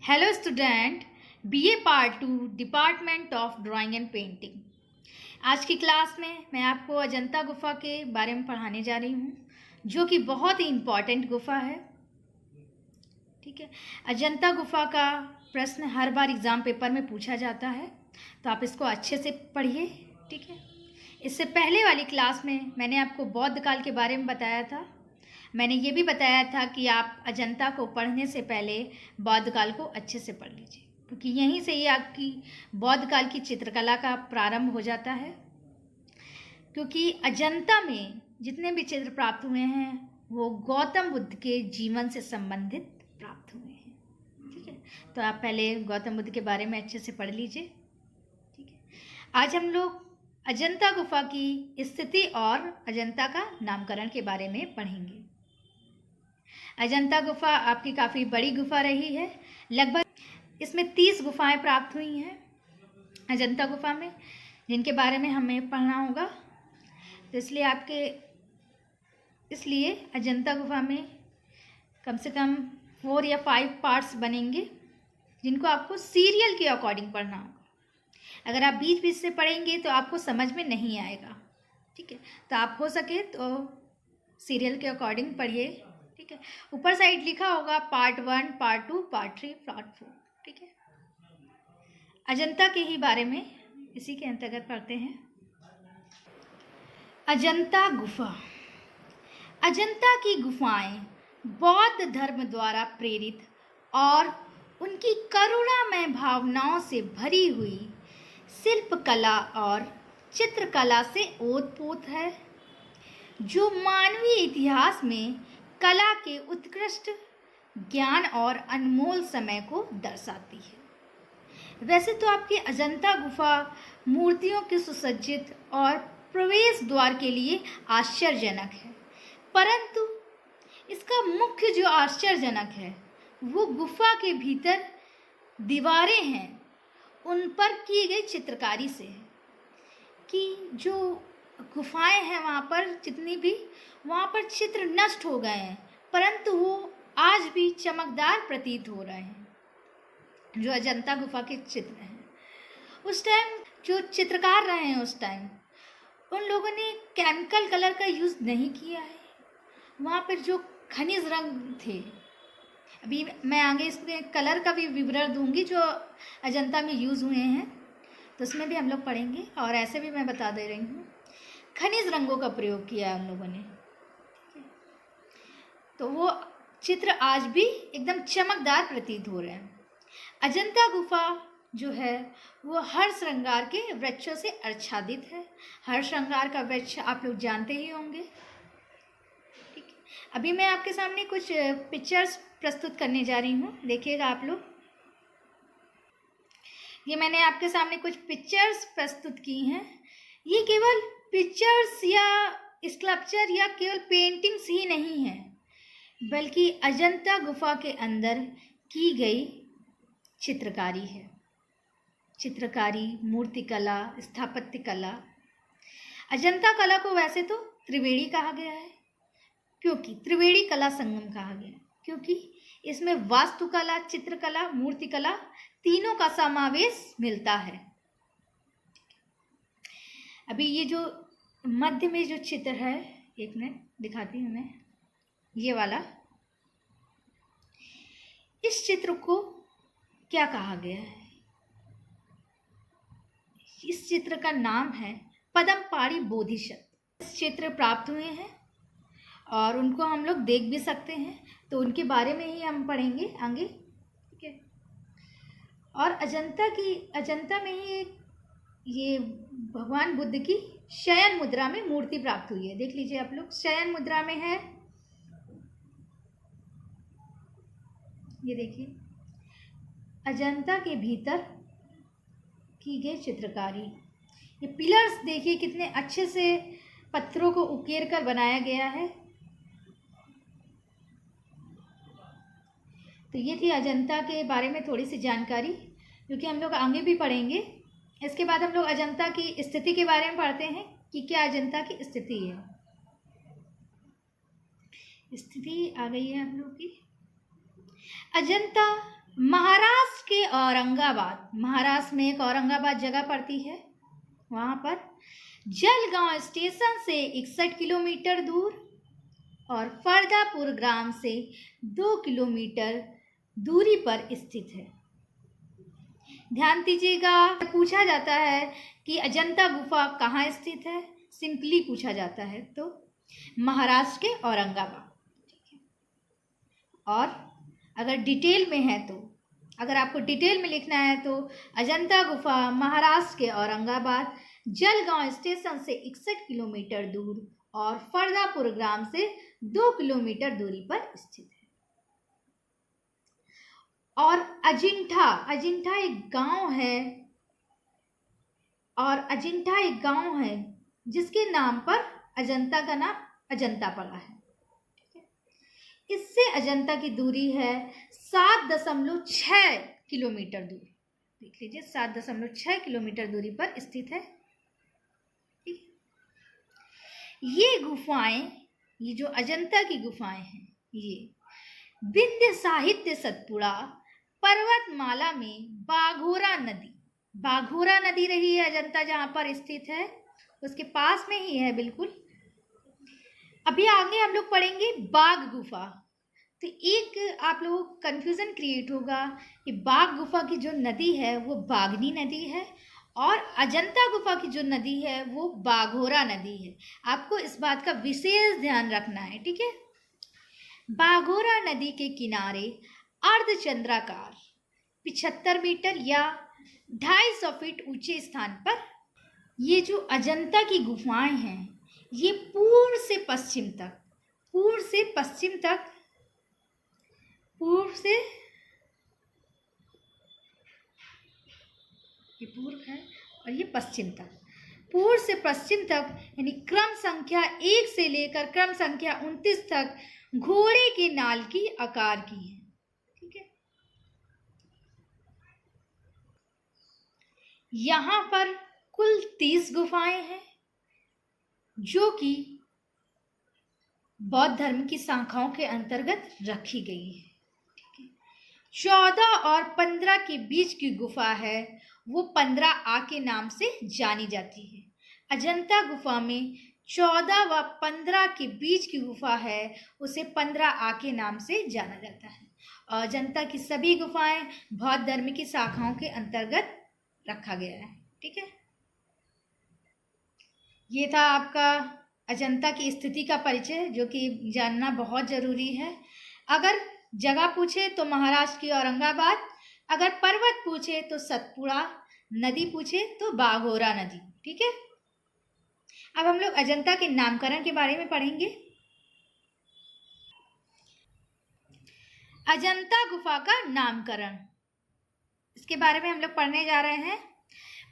Hello student, BA part 2 department of drawing and painting. आज की class में मैं आपको अजंता गुफा के बारे में पढ़ाने जा रही हूँ, जो कि बहुत ही इम्पॉर्टेंट गुफा है। ठीक है, अजंता गुफा का प्रश्न हर बार एग्ज़ाम पेपर में पूछा जाता है, तो आप इसको अच्छे से पढ़िए। ठीक है, इससे पहले वाली क्लास में मैंने आपको बौद्ध काल के बारे में बताया था। मैंने ये भी बताया था कि आप अजंता को पढ़ने से पहले बौद्ध काल को अच्छे से पढ़ लीजिए, क्योंकि यहीं से ही आपकी बौद्ध काल की चित्रकला का प्रारंभ हो जाता है। क्योंकि अजंता में जितने भी चित्र प्राप्त हुए हैं वो गौतम बुद्ध के जीवन से संबंधित प्राप्त हुए हैं। ठीक है, तो आप पहले गौतम बुद्ध के बारे में अच्छे से पढ़ लीजिए। ठीक है, आज हम लोग अजंता गुफा की स्थिति और अजंता का नामकरण के बारे में पढ़ेंगे। अजंता गुफा आपकी काफ़ी बड़ी गुफा रही है। लगभग इसमें 30 गुफाएं प्राप्त हुई हैं अजंता गुफा में, जिनके बारे में हमें पढ़ना होगा। तो इसलिए अजंता गुफा में कम से कम 4 या 5 पार्ट्स बनेंगे, जिनको आपको सीरियल के अकॉर्डिंग पढ़ना होगा। अगर आप बीच बीच से पढ़ेंगे तो आपको समझ में नहीं आएगा। ठीक है, तो आप हो सके तो सीरियल के अकॉर्डिंग पढ़िए। ठीक है, ऊपर साइड लिखा होगा पार्ट 1, पार्ट 2, पार्ट 3, पार्ट 4। ठीक है, अजंता के ही बारे में इसी के अंतर्गत पढ़ते हैं। अजंता गुफा। अजंता की गुफाएं बौद्ध धर्म द्वारा प्रेरित और उनकी करुणामय भावनाओं से भरी हुई शिल्पकला और चित्रकला से ओतप्रोत है, जो मानवीय इतिहास में कला के उत्कृष्ट ज्ञान और अनमोल समय को दर्शाती है। वैसे तो आपकी अजंता गुफा मूर्तियों के सुसज्जित और प्रवेश द्वार के लिए आश्चर्यजनक है, परंतु इसका मुख्य जो आश्चर्यजनक है वो गुफा के भीतर दीवारें हैं, उन पर की गई चित्रकारी से है। कि जो गुफाएं हैं वहाँ पर जितनी भी, वहाँ पर चित्र नष्ट हो गए हैं, परंतु वो आज भी चमकदार प्रतीत हो रहे हैं। जो अजंता गुफा के चित्र हैं, उस टाइम जो चित्रकार रहे हैं उस टाइम उन लोगों ने केमिकल कलर का यूज़ नहीं किया है। वहाँ पर जो खनिज रंग थे, अभी मैं आगे इसमें कलर का भी विवरण दूंगी जो अजंता में यूज़ हुए हैं, तो उसमें भी हम लोग पढ़ेंगे। और ऐसे भी मैं बता दे रही हूँ, खनिज रंगों का प्रयोग किया है उन लोगों ने। तो वो चित्र आज भी एकदम चमकदार प्रतीत हो रहे हैं। अजंता गुफा जो है वो हर श्रृंगार के वृक्षों से आच्छादित है। हर श्रृंगार का वृक्ष आप लोग जानते ही होंगे। ठीक है, अभी मैं आपके सामने कुछ पिक्चर्स प्रस्तुत करने जा रही हूँ, देखिएगा आप लोग। ये मैंने आपके सामने कुछ पिक्चर्स प्रस्तुत की हैं। ये केवल पिक्चर्स या स्कल्पचर या केवल पेंटिंग्स ही नहीं है, बल्कि अजंता गुफा के अंदर की गई चित्रकारी है। चित्रकारी, मूर्तिकला, स्थापत्य कला। अजंता कला को वैसे तो त्रिवेणी कहा गया है, क्योंकि त्रिवेणी कला संगम कहा गया, क्योंकि इसमें वास्तुकला, चित्रकला, मूर्तिकला तीनों का समावेश मिलता है। अभी ये जो मध्य में जो चित्र है, एक मिनट दिखाती हूँ मैं, ये वाला, इस चित्र को क्या कहा गया है? इस चित्र का नाम है पद्मपाणि बोधिसत्व। इस चित्र प्राप्त हुए हैं और उनको हम लोग देख भी सकते हैं, तो उनके बारे में ही हम पढ़ेंगे आगे। ठीक है, और अजंता में ही एक ये भगवान बुद्ध की शयन मुद्रा में मूर्ति प्राप्त हुई है। देख लीजिए आप लोग, शयन मुद्रा में है। ये देखिए, अजंता के भीतर की गई चित्रकारी। ये पिलर्स देखिए कितने अच्छे से पत्थरों को उकेर कर बनाया गया है। तो ये थी अजंता के बारे में थोड़ी सी जानकारी, जो कि हम लोग आगे भी पढ़ेंगे। इसके बाद हम लोग अजंता की स्थिति के बारे में पढ़ते हैं कि क्या अजंता की स्थिति है। स्थिति आ गई है हम लोग की। अजंता महाराष्ट्र के औरंगाबाद, महाराष्ट्र में एक औरंगाबाद जगह पड़ती है, वहाँ पर जलगांव स्टेशन से 61 किलोमीटर दूर और फरदापुर ग्राम से 2 किलोमीटर दूरी पर स्थित है। ध्यान दीजिएगा, पूछा जाता है कि अजंता गुफा कहाँ स्थित है, सिंपली पूछा जाता है तो महाराष्ट्र के औरंगाबाद। और अगर डिटेल में है तो, अगर आपको डिटेल में लिखना है तो अजंता गुफा महाराष्ट्र के औरंगाबाद, जलगांव स्टेशन से 61 किलोमीटर दूर और फरदापुर ग्राम से 2 किलोमीटर दूरी पर स्थित है। और अजिंठा, अजिंठा एक गांव है, और अजिंठा एक गांव है जिसके नाम पर अजंता का नाम अजंता पड़ा है। इससे अजंता की दूरी है 7.6 किलोमीटर दूर। देख लीजिए, 7.6 किलोमीटर दूरी पर स्थित है। ये गुफाएं, ये जो अजंता की गुफाएं हैं, ये विंध्य साहित्य सतपुड़ा पर्वतमाला में बाघोरा नदी, बाघोरा नदी रही है अजंता जहाँ पर स्थित है, उसके पास में ही है बिल्कुल। अभी आगे हम लोग पढ़ेंगे बाघ गुफा। तो एक आप लोगों को कन्फ्यूज़न क्रिएट होगा कि बाघ गुफा की जो नदी है वो बागनी नदी है और अजंता गुफा की जो नदी है वो बाघोरा नदी है। आपको इस बात का विशेष ध्यान रखना है, ठीक है। बाघोरा नदी के किनारे अर्धचंद्राकार 75 मीटर या 250 फीट ऊंचे स्थान पर ये जो अजंता की गुफाएं हैं, ये पूर्व से पश्चिम तक, पूर्व से पश्चिम तक, पूर्व से, ये पूर्व है और ये पश्चिम तक, पूर्व से पश्चिम तक, यानी क्रम संख्या 1 से लेकर क्रम संख्या 29 तक घोड़े के नाल की आकार की है, ठीक है। यहाँ पर कुल 30 गुफाएं हैं जो कि बौद्ध धर्म की शाखाओं के अंतर्गत रखी गई है, ठीक है। 14 और 15 के बीच की गुफा है वो 15A के नाम से जानी जाती है। अजंता गुफा में 14 व 15 के बीच की गुफा है, उसे 15A के नाम से जाना जाता है। और अजंता की सभी गुफाएं बौद्ध धर्म की शाखाओं के अंतर्गत रखा गया है, ठीक है। ये था आपका अजंता की स्थिति का परिचय, जो कि जानना बहुत ज़रूरी है। अगर जगह पूछे तो महाराष्ट्र की औरंगाबाद, अगर पर्वत पूछे तो सतपुड़ा, नदी पूछे तो बाघोरा नदी, ठीक है। अब हम लोग अजंता के नामकरण के बारे में पढ़ेंगे। अजंता गुफा का नामकरण, इसके बारे में हम लोग पढ़ने जा रहे हैं।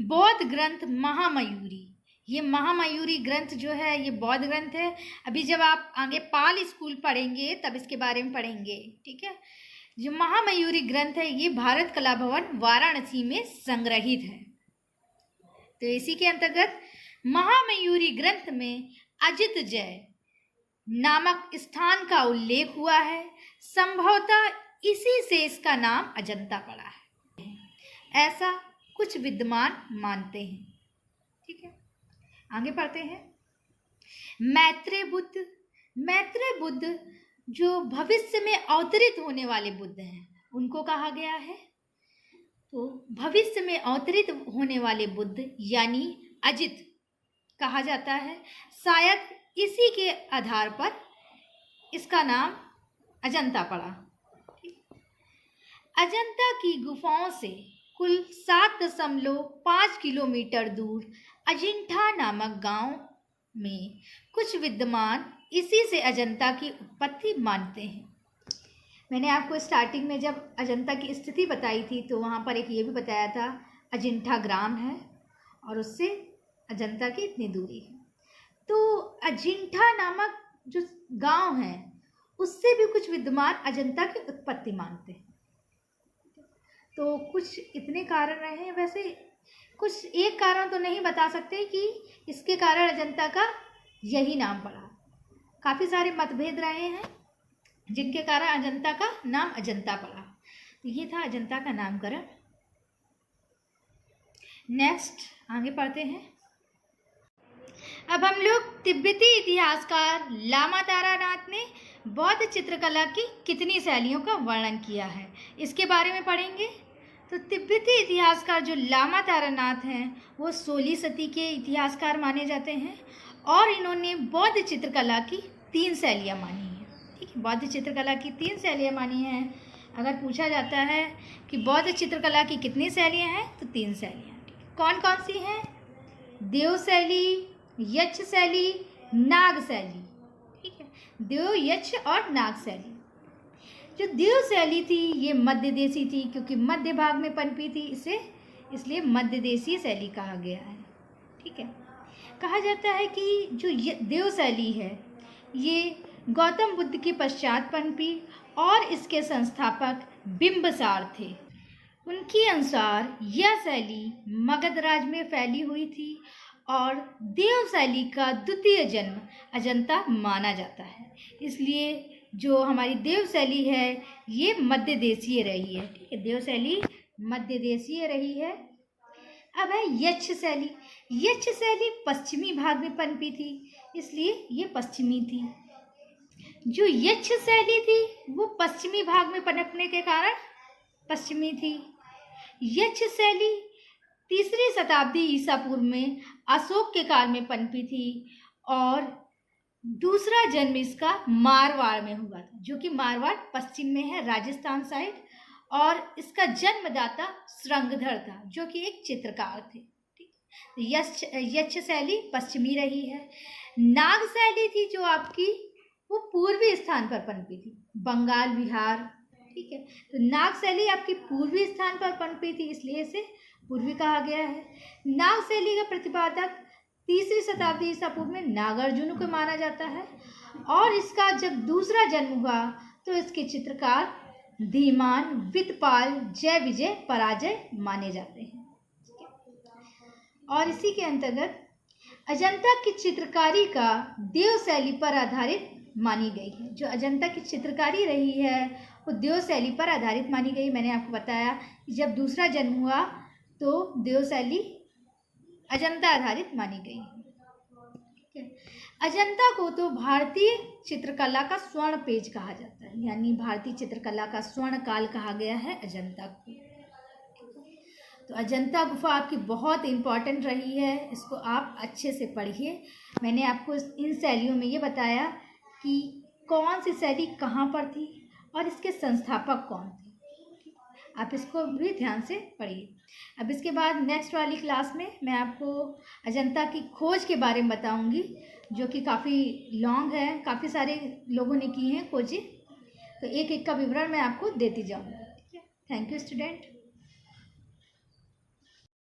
बौद्ध ग्रंथ महामयूरी, ये महामयूरी ग्रंथ जो है ये बौद्ध ग्रंथ है। अभी जब आप आगे पाल स्कूल पढ़ेंगे तब इसके बारे में पढ़ेंगे, ठीक है। जो महामयूरी ग्रंथ है ये भारत कला भवन वाराणसी में संग्रहित है। तो इसी के अंतर्गत महामयूरी ग्रंथ में अजित जय नामक स्थान का उल्लेख हुआ है। संभवतः इसी से इसका नाम अजंता पड़ा है, ऐसा कुछ विद्वान मानते हैं, ठीक है। आगे पढ़ते हैं। मैत्रेय बुद्ध, मैत्रेय बुद्ध जो भविष्य में अवतरित होने वाले बुद्ध हैं उनको कहा गया है। तो भविष्य में अवतरित होने वाले बुद्ध यानी अजित कहा जाता है। शायद इसी के आधार पर इसका नाम अजंता पड़ा। अजंता की गुफाओं से कुल 7.5 किलोमीटर दूर अजिंठा नामक गांव में कुछ विद्वान इसी से अजंता की उत्पत्ति मानते हैं। मैंने आपको स्टार्टिंग में जब अजंता की स्थिति बताई थी तो वहाँ पर एक ये भी बताया था अजिंठा ग्राम है और उससे अजंता की इतनी दूरी है। तो अजिंठा नामक जो गांव है उससे भी कुछ विद्वान अजंता की उत्पत्ति मानते हैं। तो कुछ इतने कारण रहे हैं, वैसे कुछ एक कारण तो नहीं बता सकते कि इसके कारण अजंता का यही नाम पड़ा। काफ़ी सारे मतभेद रहे हैं जिनके कारण अजंता का नाम अजंता पड़ा। तो ये था अजंता का नामकरण। नेक्स्ट आगे पढ़ते हैं। अब हम लोग तिब्बती इतिहासकार लामा तारानाथ ने बौद्ध चित्रकला की कितनी शैलियों का वर्णन किया है, इसके बारे में पढ़ेंगे। तो तिब्बती इतिहासकार जो लामा तारानाथ हैं वो 16वीं सदी के इतिहासकार माने जाते हैं और इन्होंने बौद्ध चित्रकला की 3 शैलियाँ मानी हैं। ठीक है, बौद्ध चित्रकला की 3 शैलियाँ मानी हैं। अगर पूछा जाता है कि बौद्ध चित्रकला की कितनी शैलियाँ हैं तो 3 शैलियाँ। कौन कौन सी हैं? देव शैली, यक्ष शैली, नाग शैली। ठीक है, देव, यक्ष और नाग शैली। जो देव शैली थी ये मध्य देशी थी, क्योंकि मध्य भाग में पनपी थी, इसे इसलिए मध्य देशीय शैली कहा गया है। ठीक है, कहा जाता है कि जो देव शैली है ये गौतम बुद्ध के पश्चात पनपी और इसके संस्थापक बिंबसार थे। उनके अनुसार यह शैली मगध राज में फैली हुई थी और देव शैली का द्वितीय जन्म अजंता माना जाता है। इसलिए जो हमारी देव शैली है ये मध्य देशीय रही है। ठीक है, देव शैली मध्य देशीय रही है। अब है यक्ष शैली। यक्ष शैली पश्चिमी भाग में पनपी थी, इसलिए ये पश्चिमी थी। जो यक्ष शैली थी वो पश्चिमी भाग में पनपने के कारण पश्चिमी थी। यक्ष शैली 3री शताब्दी ईसा पूर्व में अशोक के काल में पनपी थी और दूसरा जन्म इसका मारवाड़ में हुआ था, जो कि मारवाड़ पश्चिम में है, राजस्थान साइड, और इसका जन्मदाता श्रृंगधर था जो कि एक चित्रकार थे। यक्ष शैली पश्चिमी रही है। नाग शैली थी जो आपकी वो पूर्वी स्थान पर पनपी थी, बंगाल, बिहार। ठीक है, तो नाग शैली आपकी पूर्वी स्थान पर पनपी थी, इसलिए इसे पूर्वी कहा गया है। नाग शैली का प्रतिपादक 3री शताब्दी ईसा पूर्व में नागार्जुन को माना जाता है और इसका जब दूसरा जन्म हुआ तो इसके चित्रकार धीमान, वितपाल, जय विजय, पराजय माने जाते हैं। और इसी के अंतर्गत अजंता की चित्रकारी का देव शैली पर आधारित मानी गई है। जो अजंता की चित्रकारी रही है वो देव शैली पर आधारित मानी गई। मैंने आपको बताया कि जब दूसरा जन्म हुआ तो देव शैली अजंता आधारित मानी गई। ठीक है, अजंता को तो भारतीय चित्रकला का स्वर्ण पेज कहा जाता है, यानी भारतीय चित्रकला का स्वर्ण काल कहा गया है अजंता को। तो अजंता गुफा आपकी बहुत इम्पॉर्टेंट रही है, इसको आप अच्छे से पढ़िए। मैंने आपको इन शैलियों में ये बताया कि कौन सी शैली कहाँ पर थी और इसके संस्थापक कौन थे। आप इसको भी ध्यान से पढ़िए। अब इसके बाद नेक्स्ट वाली क्लास में मैं आपको अजंता की खोज के बारे में बताऊंगी, जो कि काफ़ी लॉन्ग है, काफ़ी सारे लोगों ने की हैं खोजें, तो एक एक का विवरण मैं आपको देती जाऊंगी। ठीक है, थैंक यू स्टूडेंट।